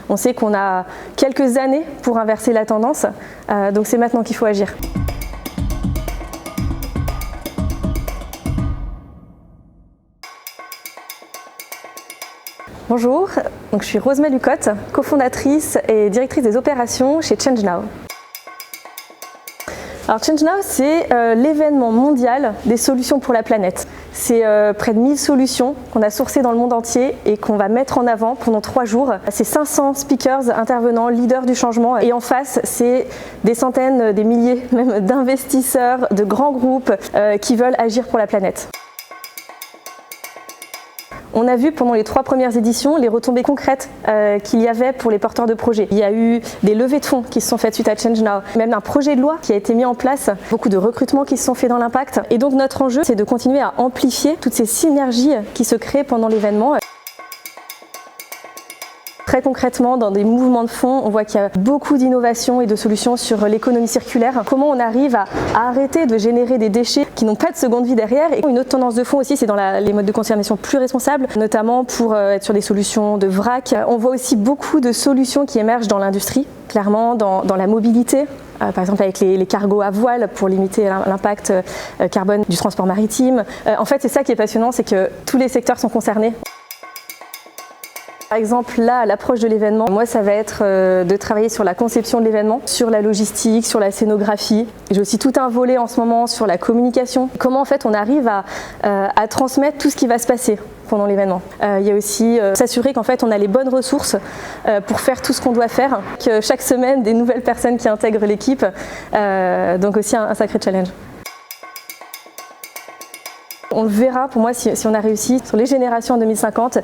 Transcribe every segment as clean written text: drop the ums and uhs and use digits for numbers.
On sait qu'on a quelques années pour inverser la tendance, donc c'est maintenant qu'il faut agir. Bonjour, je suis Rosemée Lucotte, cofondatrice et directrice des opérations chez ChangeNow. Alors ChangeNow, c'est l'événement mondial des solutions pour la planète. C'est près de 1000 solutions qu'on a sourcées dans le monde entier et qu'on va mettre en avant pendant 3 jours. C'est 500 speakers, intervenants, leaders du changement. Et en face, c'est des centaines, des milliers même d'investisseurs, de grands groupes qui veulent agir pour la planète. On a vu pendant les 3 premières éditions les retombées concrètes qu'il y avait pour les porteurs de projets. Il y a eu des levées de fonds qui se sont faites suite à ChangeNow, même un projet de loi qui a été mis en place, beaucoup de recrutements qui se sont faits dans l'impact. Et donc notre enjeu, c'est de continuer à amplifier toutes ces synergies qui se créent pendant l'événement. Très concrètement, dans des mouvements de fond, on voit qu'il y a beaucoup d'innovations et de solutions sur l'économie circulaire. Comment on arrive à arrêter de générer des déchets qui n'ont pas de seconde vie derrière. Et une autre tendance de fond aussi, c'est dans les modes de consommation plus responsables, notamment pour être sur des solutions de vrac. On voit aussi beaucoup de solutions qui émergent dans l'industrie, clairement dans la mobilité. Par exemple avec les cargos à voile pour limiter l'impact carbone du transport maritime. En fait, c'est ça qui est passionnant, c'est que tous les secteurs sont concernés. Par exemple, là, à l'approche de l'événement, moi, ça va être de travailler sur la conception de l'événement, sur la logistique, sur la scénographie. J'ai aussi tout un volet en ce moment sur la communication. Comment, en fait, on arrive à transmettre tout ce qui va se passer pendant l'événement. Il y a aussi s'assurer qu'en fait, on a les bonnes ressources pour faire tout ce qu'on doit faire. Que chaque semaine, des nouvelles personnes qui intègrent l'équipe. Donc aussi un sacré challenge. On le verra pour moi si on a réussi sur les générations en 2050,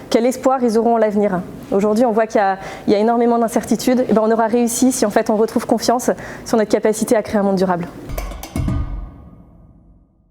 quel espoir ils auront en l'avenir. Aujourd'hui on voit qu'il y a énormément d'incertitudes, et on aura réussi si en fait on retrouve confiance sur notre capacité à créer un monde durable.